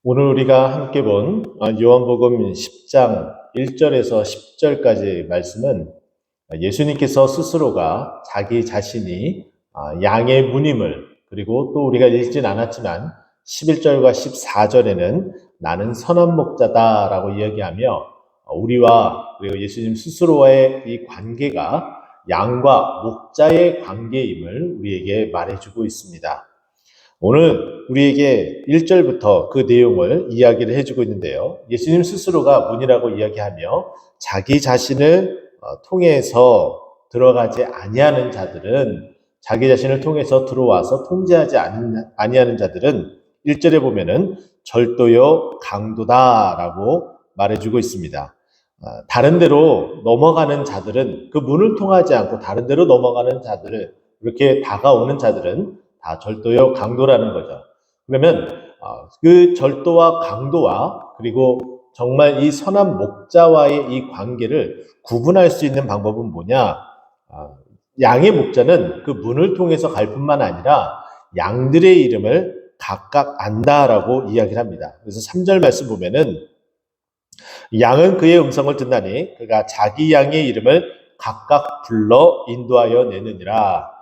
오늘 우리가 함께 본 요한복음 10장 1절에서 10절까지 말씀은 예수님께서 스스로가 자기 자신이 양의 문임을, 그리고 또 우리가 읽진 않았지만 11절과 14절에는 나는 선한 목자다라고 이야기하며 우리와 그리고 예수님 스스로와의 이 관계가 양과 목자의 관계임을 우리에게 말해주고 있습니다. 오늘 우리에게 1절부터 그 내용을 이야기를 해주고 있는데요. 예수님 스스로가 문이라고 이야기하며 자기 자신을 통해서 들어가지 아니하는 자들은, 자기 자신을 통해서 들어와서 통제하지 아니하는 자들은 1절에 보면은 절도요 강도다라고 말해주고 있습니다. 다른 데로 넘어가는 자들은, 그 문을 통하지 않고 다른 데로 넘어가는 자들을, 이렇게 다가오는 자들은 다 절도요 강도라는 거죠. 그러면 그 절도와 강도와 그리고 정말 이 선한 목자와의 이 관계를 구분할 수 있는 방법은 뭐냐? 양의 목자는 그 문을 통해서 갈 뿐만 아니라 양들의 이름을 각각 안다라고 이야기를 합니다. 그래서 3절 말씀 보면은 양은 그의 음성을 듣나니 그가 자기 양의 이름을 각각 불러 인도하여 내느니라.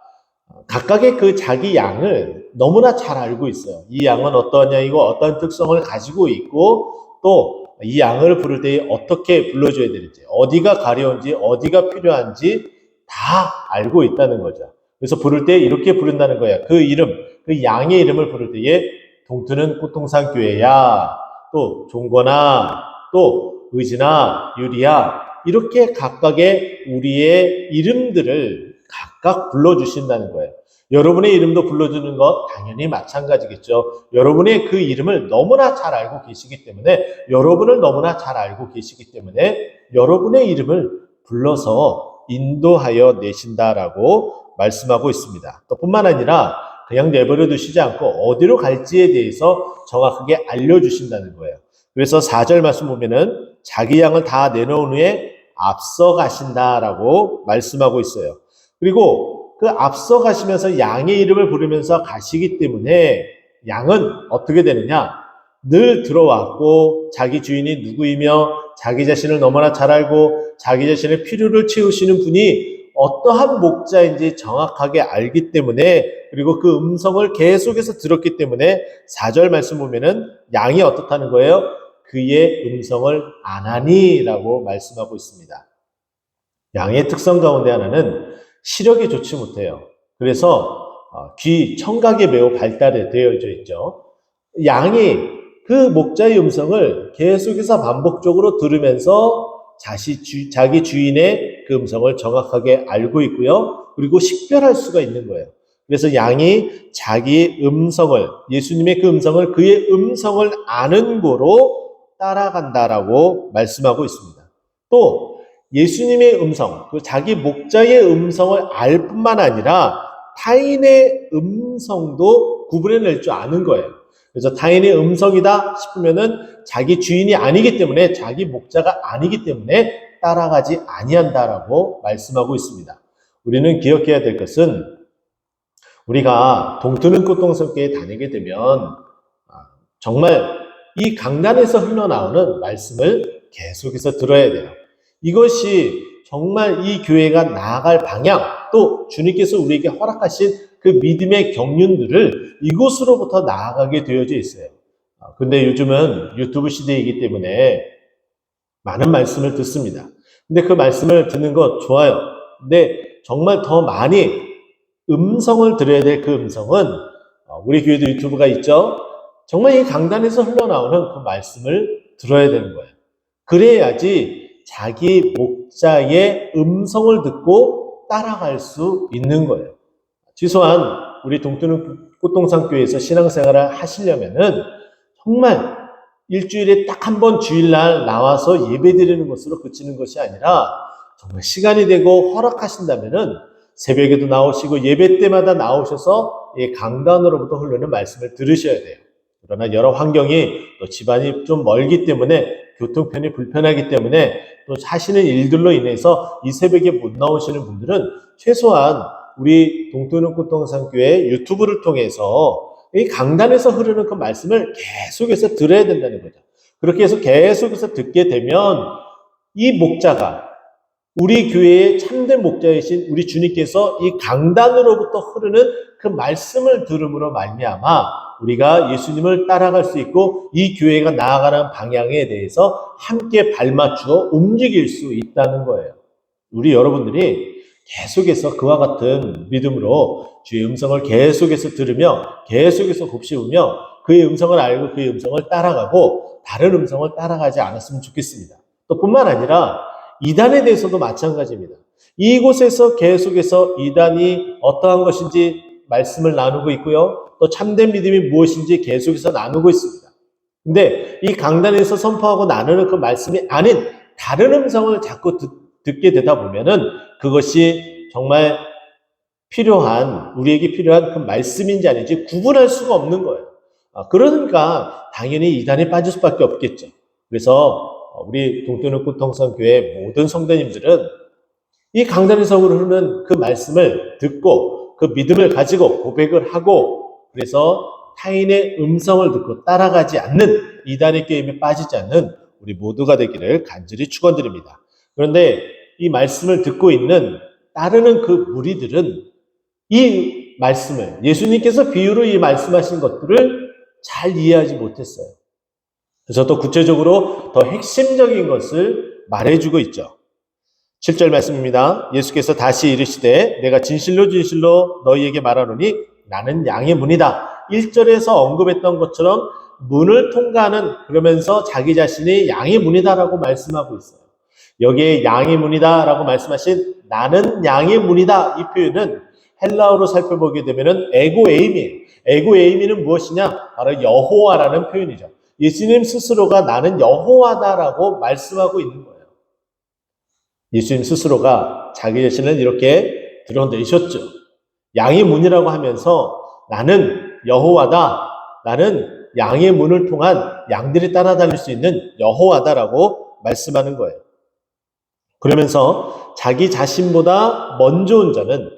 각각의 그 자기 양을 너무나 잘 알고 있어요. 이 양은 어떤 양이고 어떤 특성을 가지고 있고, 또 이 양을 부를 때 어떻게 불러줘야 되는지, 어디가 가려운지, 어디가 필요한지 다 알고 있다는 거죠. 그래서 부를 때 이렇게 부른다는 거야. 그 이름, 그 양의 이름을 부를 때에 동트는 꽃동산 교회야, 또 종거나, 또 의지나 유리야, 이렇게 각각의 우리의 이름들을 각각 불러주신다는 거예요. 여러분의 이름도 불러주는 것 당연히 마찬가지겠죠. 여러분의 그 이름을 너무나 잘 알고 계시기 때문에, 여러분을 너무나 잘 알고 계시기 때문에 여러분의 이름을 불러서 인도하여 내신다라고 말씀하고 있습니다. 또 뿐만 아니라 그냥 내버려 두시지 않고 어디로 갈지에 대해서 정확하게 알려주신다는 거예요. 그래서 4절 말씀 보면은 자기 양을 다 내놓은 후에 앞서 가신다라고 말씀하고 있어요. 그리고 그 앞서 가시면서 양의 이름을 부르면서 가시기 때문에 양은 어떻게 되느냐? 늘 들어왔고 자기 주인이 누구이며 자기 자신을 너무나 잘 알고 자기 자신의 필요를 채우시는 분이 어떠한 목자인지 정확하게 알기 때문에, 그리고 그 음성을 계속해서 들었기 때문에 4절 말씀 보면은 양이 어떻다는 거예요? 그의 음성을 아나니라고 말씀하고 있습니다. 양의 특성 가운데 하나는 시력이 좋지 못해요. 그래서 귀, 청각이 매우 발달되어져 있죠. 양이 그 목자의 음성을 계속해서 반복적으로 들으면서 자기 주인의 그 음성을 정확하게 알고 있고요. 그리고 식별할 수가 있는 거예요. 그래서 양이 자기 음성을, 예수님의 그 음성을, 그의 음성을 아는 거로 따라간다라고 말씀하고 있습니다. 또 예수님의 음성, 그 자기 목자의 음성을 알 뿐만 아니라 타인의 음성도 구분해낼 줄 아는 거예요. 그래서 타인의 음성이다 싶으면은 자기 주인이 아니기 때문에, 자기 목자가 아니기 때문에 따라가지 아니한다라고 말씀하고 있습니다. 우리는 기억해야 될 것은, 우리가 동트는 꽃동산교회에 다니게 되면 정말 이 강단에서 흘러나오는 말씀을 계속해서 들어야 돼요. 이것이 정말 이 교회가 나아갈 방향, 또 주님께서 우리에게 허락하신 그 믿음의 경륜들을 이곳으로부터 나아가게 되어져 있어요. 근데 요즘은 유튜브 시대이기 때문에 많은 말씀을 듣습니다. 근데 그 말씀을 듣는 것 좋아요. 근데 정말 더 많이 음성을 들어야 될 그 음성은, 우리 교회도 유튜브가 있죠. 정말 이 강단에서 흘러나오는 그 말씀을 들어야 되는 거예요. 그래야지 자기 목자의 음성을 듣고 따라갈 수 있는 거예요. 최소한 우리 동트는 꽃동산교회에서 신앙생활을 하시려면은 정말 일주일에 딱 한 번 주일날 나와서 예배드리는 것으로 그치는 것이 아니라, 정말 시간이 되고 허락하신다면은 새벽에도 나오시고 예배 때마다 나오셔서 이 강단으로부터 흐르는 말씀을 들으셔야 돼요. 그러나 여러 환경이, 또 집안이 좀 멀기 때문에, 교통편이 불편하기 때문에, 또 하시는 일들로 인해서 이 새벽에 못 나오시는 분들은 최소한 우리 동토는 꽃동산교회 유튜브를 통해서 이 강단에서 흐르는 그 말씀을 계속해서 들어야 된다는 거죠. 그렇게 해서 계속해서 듣게 되면 이 목자가 우리 교회의 참된 목자이신 우리 주님께서 이 강단으로부터 흐르는 그 말씀을 들음으로 말미암아 우리가 예수님을 따라갈 수 있고 이 교회가 나아가는 방향에 대해서 함께 발맞추어 움직일 수 있다는 거예요. 우리 여러분들이 계속해서 그와 같은 믿음으로 주의 음성을 계속해서 들으며 계속해서 곱씹으며 그의 음성을 알고 그의 음성을 따라가고 다른 음성을 따라가지 않았으면 좋겠습니다. 또 뿐만 아니라 이단에 대해서도 마찬가지입니다. 이곳에서 계속해서 이단이 어떠한 것인지 말씀을 나누고 있고요. 또 참된 믿음이 무엇인지 계속해서 나누고 있습니다. 근데 이 강단에서 선포하고 나누는 그 말씀이 아닌 다른 음성을 자꾸 듣게 되다 보면은 그것이 정말 우리에게 필요한 그 말씀인지 아닌지 구분할 수가 없는 거예요. 그러니까 당연히 이단에 빠질 수밖에 없겠죠. 그래서 우리 동태는 통성교회 모든 성도님들은 이 강단에서 흐르는 그 말씀을 듣고 그 믿음을 가지고 고백을 하고 그래서 타인의 음성을 듣고 따라가지 않는 이단의 게임에 빠지지 않는 우리 모두가 되기를 간절히 축원드립니다. 그런데 이 말씀을 듣고 있는 따르는 그 무리들은 이 말씀을 예수님께서 비유로 이 말씀하신 것들을 잘 이해하지 못했어요. 그래서 또 구체적으로 더 핵심적인 것을 말해주고 있죠. 7절 말씀입니다. 예수께서 다시 이르시되 내가 진실로 진실로 너희에게 말하노니 나는 양의 문이다. 1절에서 언급했던 것처럼 문을 통과하는 그러면서 자기 자신이 양의 문이다라고 말씀하고 있어요. 여기에 양의 문이다라고 말씀하신 나는 양의 문이다 이 표현은 헬라어로 살펴보게 되면은 에고에이미예요. 에고에이미는 무엇이냐? 바로 여호와라는 표현이죠. 예수님 스스로가 나는 여호와다라고 말씀하고 있는 거예요. 예수님 스스로가 자기 자신을 이렇게 드러내셨죠. 양의 문이라고 하면서 나는 여호와다. 나는 양의 문을 통한 양들이 따라다닐 수 있는 여호와다라고 말씀하는 거예요. 그러면서 자기 자신보다 먼저 온 자는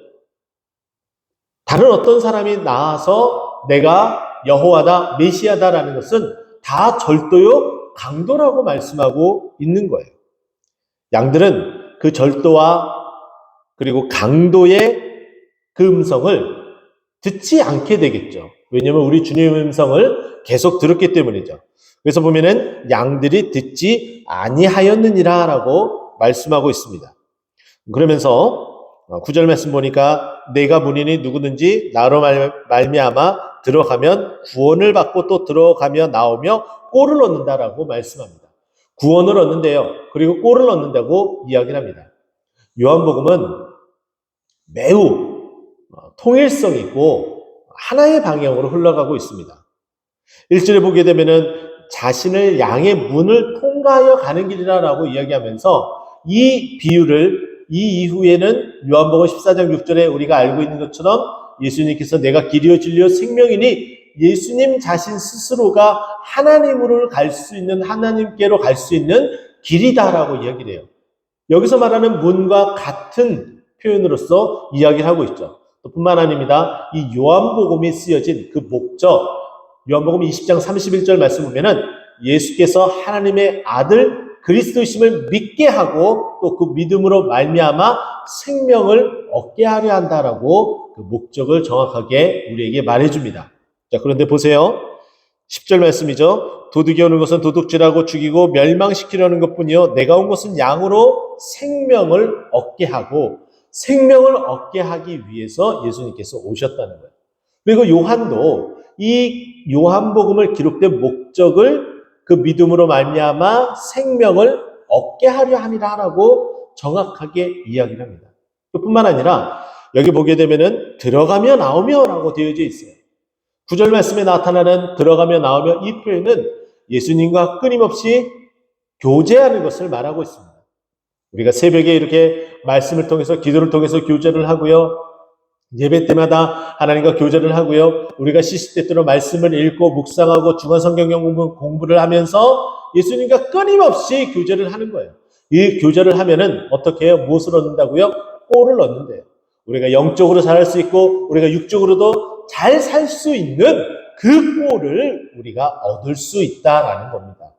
다른 어떤 사람이 나와서 내가 여호와다, 메시아다라는 것은 다 절도요, 강도라고 말씀하고 있는 거예요. 양들은 그 절도와 그리고 강도의 그 음성을 듣지 않게 되겠죠. 왜냐하면 우리 주님의 음성을 계속 들었기 때문이죠. 그래서 보면은 양들이 듣지 아니하였느니라 라고 말씀하고 있습니다. 그러면서 9절 말씀 보니까 내가 문이니 누구든지 나로 말미암아 들어가면 구원을 받고 또 들어가며 나오며 꼴을 얻는다라고 말씀합니다. 구원을 얻는데요. 그리고 꼴을 얻는다고 이야기를 합니다. 요한복음은 매우 통일성 있고 하나의 방향으로 흘러가고 있습니다. 1절에 보게 되면은 자신을 양의 문을 통과하여 가는 길이라고 이야기하면서 이 비유를 이 이후에는 요한복음 14장 6절에 우리가 알고 있는 것처럼 예수님께서 내가 길이요 진리요 생명이니 예수님 자신 스스로가 하나님으로 갈 수 있는 하나님께로 갈 수 있는 길이다라고 이야기를 해요. 여기서 말하는 문과 같은 표현으로서 이야기를 하고 있죠. 또 뿐만 아닙니다. 이 요한복음이 쓰여진 그 목적 요한복음 20장 31절 말씀 보면은 예수께서 하나님의 아들 그리스도이심을 믿게 하고 또 그 믿음으로 말미암아 생명을 얻게 하려 한다라고 그 목적을 정확하게 우리에게 말해줍니다. 자, 그런데 보세요. 10절 말씀이죠. 도둑이 오는 것은 도둑질하고 죽이고 멸망시키려는 것뿐이요 내가 온 것은 양으로 생명을 얻게 하고 생명을 얻게 하기 위해서 예수님께서 오셨다는 거예요. 그리고 요한도 이 요한복음을 기록된 목적을 그 믿음으로 말미암아 생명을 얻게 하려 함이라라고 정확하게 이야기를 합니다. 뿐만 아니라 여기 보게 되면은 들어가며 나오며라고 되어져 있어요. 9절 말씀에 나타나는 들어가며 나오며 이 표현은 예수님과 끊임없이 교제하는 것을 말하고 있습니다. 우리가 새벽에 이렇게 말씀을 통해서 기도를 통해서 교제를 하고요. 예배 때마다 하나님과 교제를 하고요. 우리가 시시때때로 말씀을 읽고 묵상하고 중간성경 공부를 하면서 예수님과 끊임없이 교제를 하는 거예요. 이 교제를 하면은 어떻게 해요? 무엇을 얻는다고요? 꼴을 얻는데요. 우리가 영적으로 잘 할 수 있고 우리가 육적으로도 잘 살 수 있는 그 꼴을 우리가 얻을 수 있다라는 겁니다.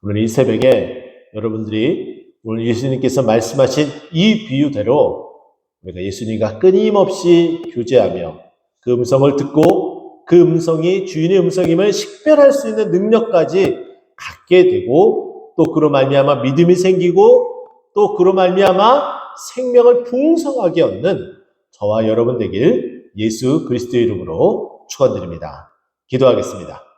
오늘 이 새벽에 여러분들이 오늘 예수님께서 말씀하신 이 비유대로 우리가 예수님과 끊임없이 교제하며 그 음성을 듣고 그 음성이 주인의 음성임을 식별할 수 있는 능력까지 갖게 되고, 또 그로 말미암아 믿음이 생기고, 또 그로 말미암아 생명을 풍성하게 얻는 저와 여러분 되길 예수 그리스도의 이름으로 축원드립니다. 기도하겠습니다.